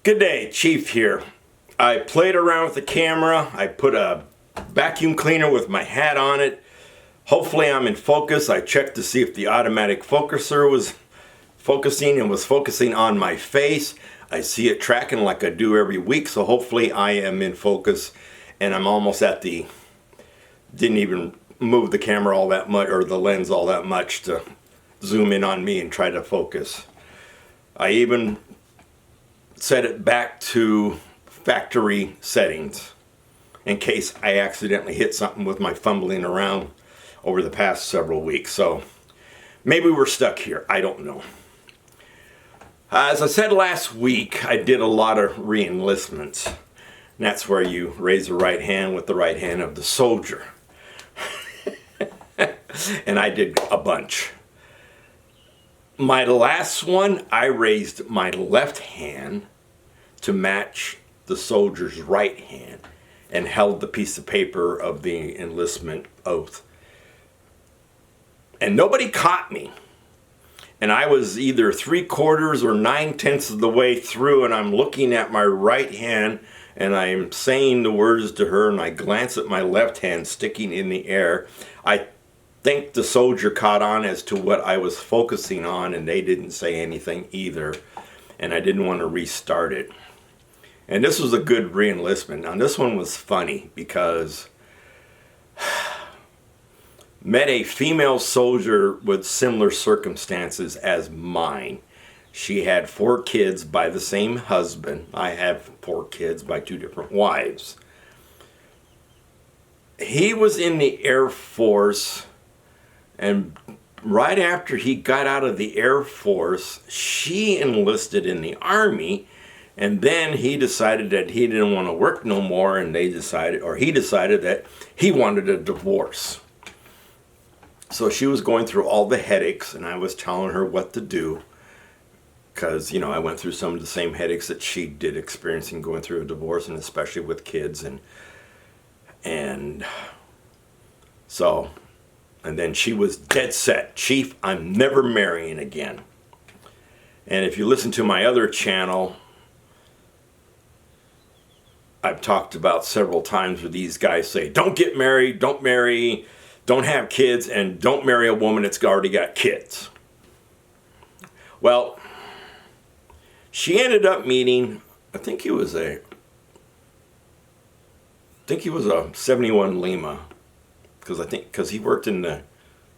Good day, Chief here. I played around with the camera. I put a vacuum cleaner with my hat on it. Hopefully I'm in focus. I checked to see if the automatic focuser was focusing and was focusing on my face. I see it tracking like I do every week, so hopefully I am in focus, and I'm almost at the, didn't even move the camera all that much, or the lens all that much to zoom in on me and try to focus. I even set it back to factory settings in case I accidentally hit something with my fumbling around over the past several weeks. So maybe we're stuck here. I don't know. As I said last week, I did a lot of re-enlistments. And that's where you raise the right hand with the right hand of the soldier. And I did a bunch. My last one, I raised my left hand to match the soldier's right hand and held the piece of paper of the enlistment oath. And nobody caught me. And I was either 3/4 or 9/10 of the way through, and I'm looking at my right hand and I'm saying the words to her, and I glance at my left hand sticking in the air. I think the soldier caught on as to what I was focusing on, and they didn't say anything either, and I didn't want to restart it. And this was a good re-enlistment. Now this one was funny because met a female soldier with similar circumstances as mine. She had 4 kids by the same husband. I have 4 kids by 2 different wives. He was in the Air Force, and right after he got out of the Air Force, she enlisted in the Army, and then he decided that he didn't want to work no more, and he decided that he wanted a divorce. So she was going through all the headaches, and I was telling her what to do, because, you know, I went through some of the same headaches that she did experiencing going through a divorce, and especially with kids, and so, and then she was dead set, Chief, I'm never marrying again. And if you listen to my other channel, I've talked about several times where these guys say, don't get married, don't marry, don't have kids, and don't marry a woman that's already got kids. Well, she ended up meeting, I think he was a 71 Lima, because he worked in the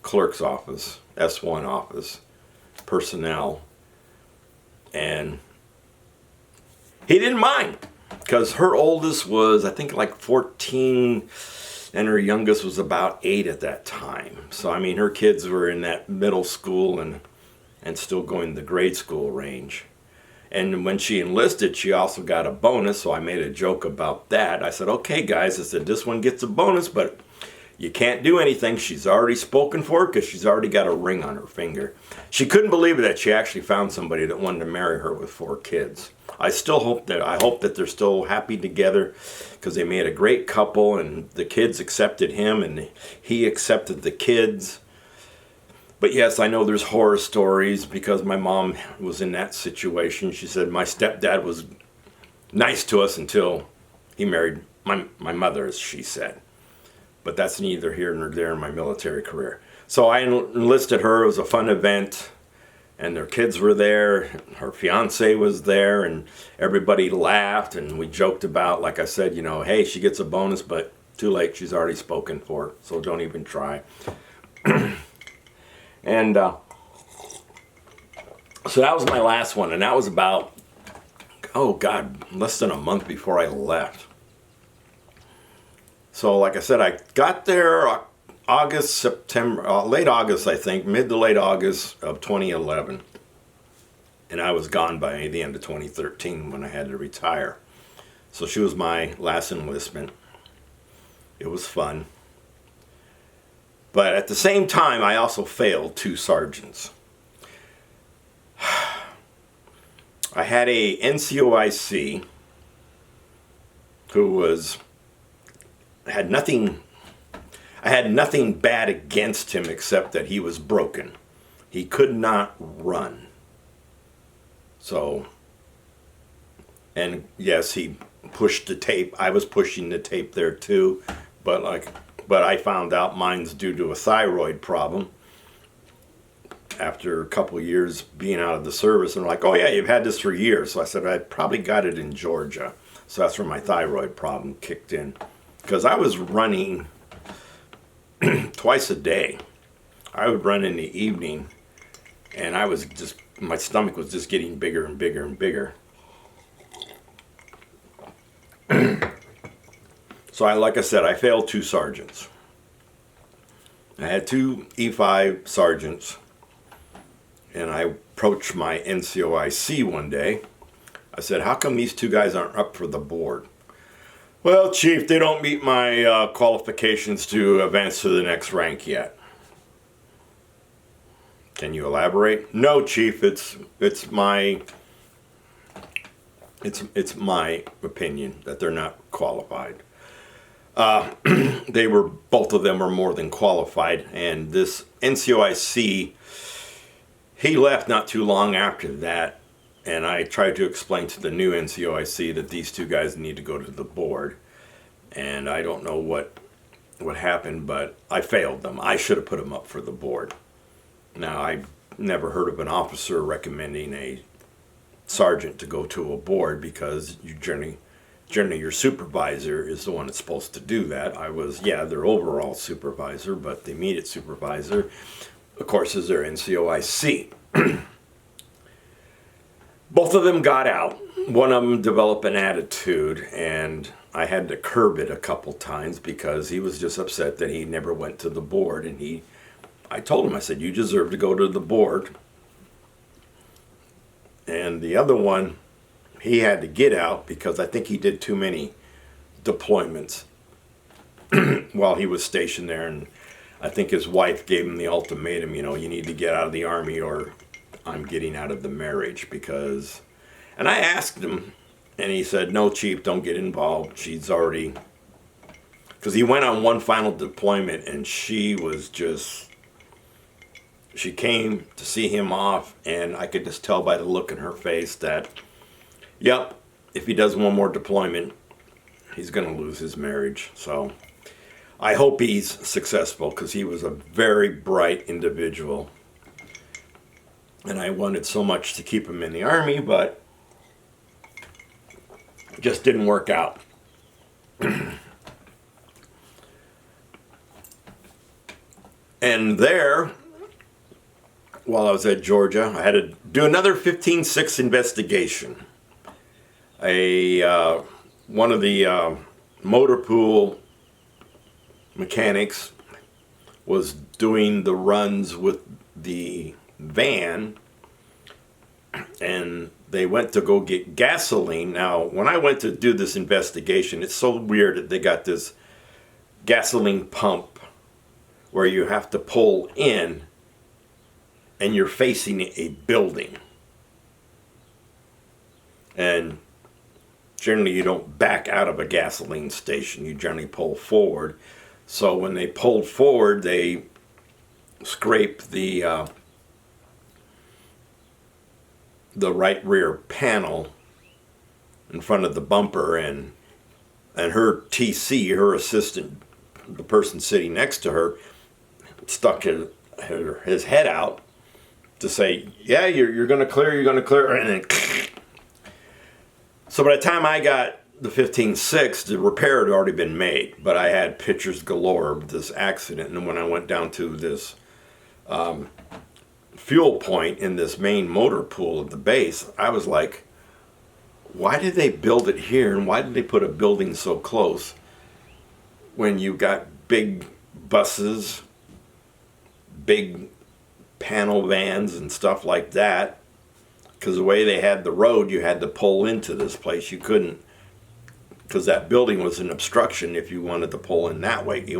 clerk's office, S1 office, personnel, and he didn't mind, because her oldest was, I think, like 14, and her youngest was about 8 at that time. So, I mean, her kids were in that middle school and still going to the grade school range. And when she enlisted, she also got a bonus, so I made a joke about that. I said, okay, guys, I said, this one gets a bonus, but you can't do anything. She's already spoken for it because she's already got a ring on her finger. She couldn't believe it that she actually found somebody that wanted to marry her with 4 kids. I hope that they're still happy together, because they made a great couple, and the kids accepted him and he accepted the kids. But yes, I know there's horror stories, because my mom was in that situation. She said my stepdad was nice to us until he married my mother, as she said. But that's neither here nor there in my military career. So I enlisted her. It was a fun event, and their kids were there. Her fiance was there, and everybody laughed, and we joked about, like I said, you know, hey, she gets a bonus, but too late, she's already spoken for, so don't even try. And so that was my last one, and that was about, oh God, less than a month before I left. So like I said, I got there August, September, late August, I think, mid to late August of 2011. And I was gone by the end of 2013 when I had to retire. So she was my last enlistment. It was fun. But at the same time, I also failed 2 sergeants. I had a NCOIC who had nothing bad against him except that he was broken. He could not run. So And yes, he pushed the tape. I was pushing the tape there too, but I found out mine's due to a thyroid problem after a couple of years being out of the service. And like, oh yeah, you've had this for years. So I said, I probably got it in Georgia. So that's where my thyroid problem kicked in. Because I was running twice a day. I would run in the evening, and my stomach was just getting bigger and bigger and bigger. So like I said, I failed 2 sergeants. I had 2 E5 sergeants, and I approached my NCOIC one day. I said, how come these 2 guys aren't up for the board? Well, Chief, they don't meet my qualifications to advance to the next rank yet. Can you elaborate? No, Chief, it's my opinion that they're not qualified. Both of them were more than qualified, and this NCOIC, he left not too long after that, and I tried to explain to the new NCOIC that these 2 guys need to go to the board, and I don't know what happened, but I failed them. I should have put them up for the board. Now, I've never heard of an officer recommending a sergeant to go to a board, because you generally your supervisor is the one that's supposed to do that. I was, their overall supervisor, but the immediate supervisor, of course, is their NCOIC. Both of them got out. One of them developed an attitude, and I had to curb it a couple times because he was just upset that he never went to the board. And I told him, I said, you deserve to go to the board. And the other one, he had to get out because I think he did too many deployments while he was stationed there. And I think his wife gave him the ultimatum, you need to get out of the Army or I'm getting out of the marriage. And I asked him, and he said, no, Chief, don't get involved. She's already, because he went on one final deployment, and she came to see him off, and I could just tell by the look in her face that, yep, if he does one more deployment, he's going to lose his marriage. So I hope he's successful, because he was a very bright individual. And I wanted so much to keep him in the Army, but it just didn't work out. And there, while I was at Georgia, I had to do another 15-6 investigation. One of the motor pool mechanics was doing the runs with the van, and they went to go get gasoline. Now, when I went to do this investigation, it's so weird that they got this gasoline pump where you have to pull in and you're facing a building. And generally you don't back out of a gasoline station, you generally pull forward. So when they pulled forward, they scraped the right rear panel in front of the bumper, and her TC, her assistant, the person sitting next to her, stuck his head out to say, yeah, you're going to clear, and then so by the time I got the 15-6, the repair had already been made, but I had pictures galore of this accident. And when I went down to this fuel point in this main motor pool of the base, I was like, why did they build it here, and why did they put a building so close when you got big buses, big panel vans and stuff like that? Because the way they had the road, you had to pull into this place. You couldn't, because that building was an obstruction. If you wanted to pull in that way, you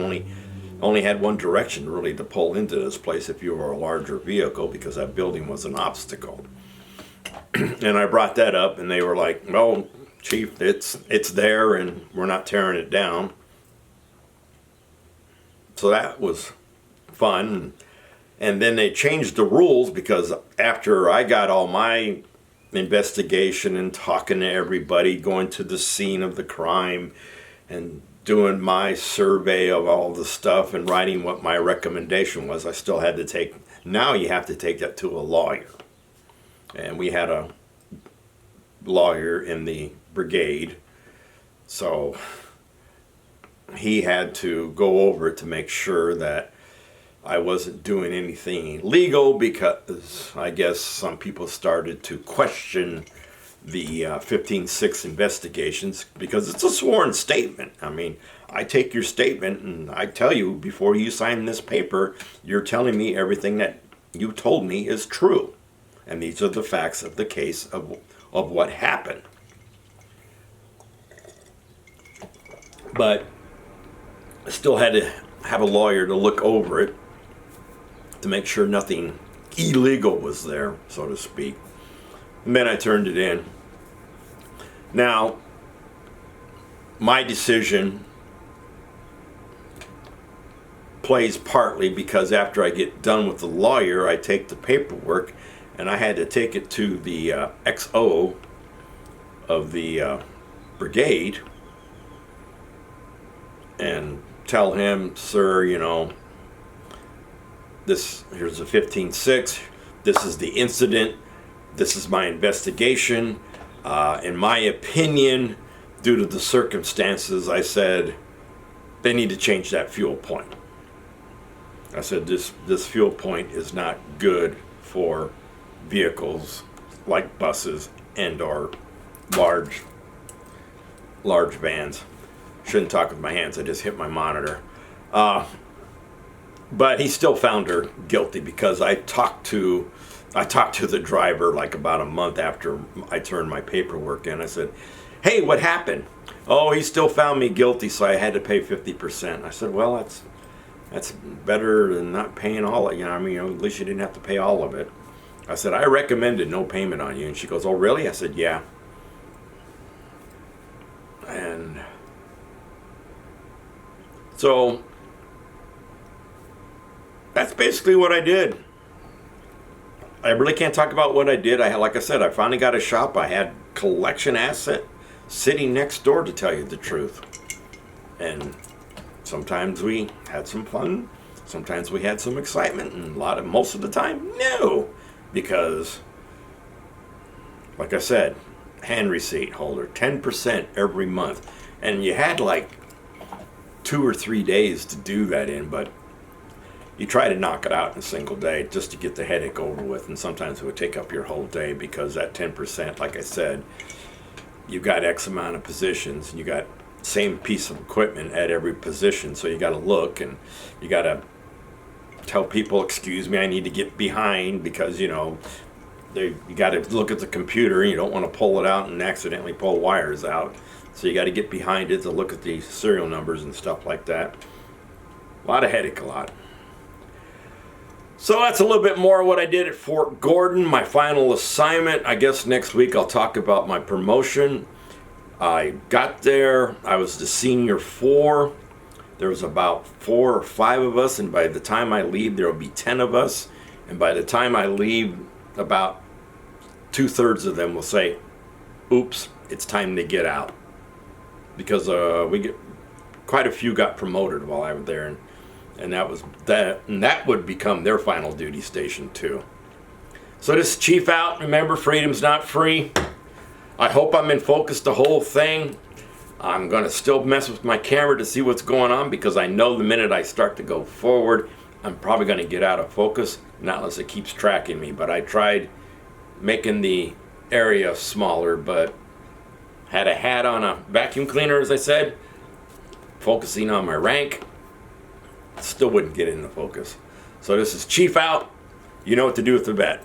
only had one direction really to pull into this place if you were a larger vehicle, because that building was an obstacle. And I brought that up, and they were like, well, Chief, it's there, and we're not tearing it down. So that was fun. And then they changed the rules, because after I got all my investigation and talking to everybody, going to the scene of the crime and doing my survey of all the stuff and writing what my recommendation was. I still had to take, now you have to take that to a lawyer. And we had a lawyer in the brigade, so he had to go over it to make sure that I wasn't doing anything illegal, because I guess some people started to question the 15-6 investigations, because it's a sworn statement. I mean, I take your statement and I tell you, before you sign this paper, you're telling me everything that you told me is true. And these are the facts of the case of what happened. But I still had to have a lawyer to look over it to make sure nothing illegal was there, so to speak. And then I turned it in. Now, my decision plays partly because after I get done with the lawyer, I take the paperwork, and I had to take it to the XO of the brigade and tell him, sir, you know, here's a 15-6, this is the incident, this is my investigation. In my opinion, due to the circumstances, I said, they need to change that fuel point. I said, this fuel point is not good for vehicles like buses and or large vans. Shouldn't talk with my hands, I just hit my monitor. But he still found her guilty, because I talked to the driver like about a month after I turned my paperwork in. I said, hey, what happened? Oh, he still found me guilty, so I had to pay 50%. I said, well, that's better than not paying all of it. You know, I mean, at least you didn't have to pay all of it. I said, I recommended no payment on you. And she goes, oh, really? I said, yeah. And so that's basically what I did. I really can't talk about what I did. Like I said, I finally got a shop. I had collection asset sitting next door, to tell you the truth. And sometimes we had some fun. Sometimes we had some excitement. And most of the time, no. Because, like I said, hand receipt holder, 10% every month. And you had like 2 or 3 days to do that in, but you try to knock it out in a single day just to get the headache over with, and sometimes it would take up your whole day, because that 10%, like I said, you got X amount of positions, and you got same piece of equipment at every position, so you got to look, and you got to tell people, excuse me, I need to get behind, because, you know, you got to look at the computer, and you don't want to pull it out and accidentally pull wires out, so you got to get behind it to look at the serial numbers and stuff like that. A lot of headache, a lot. So that's a little bit more of what I did at Fort Gordon, my final assignment. I guess next week I'll talk about my promotion. I got there, I was the senior 4. There was about 4 or 5 of us, and by the time I leave, there will be 10 of us. And by the time I leave, about 2/3 of them will say, oops, it's time to get out. Because quite a few got promoted while I was there, and that would become their final duty station too. So this is Chief out. Remember, freedom's not free. I hope I'm in focus the whole thing. I'm going to still mess with my camera to see what's going on, because I know the minute I start to go forward, I'm probably going to get out of focus, not unless it keeps tracking me. But I tried making the area smaller, but had a hat on a vacuum cleaner, as I said, focusing on my rank. Still wouldn't get into focus. So this is Chief out. You know what to do with the bet.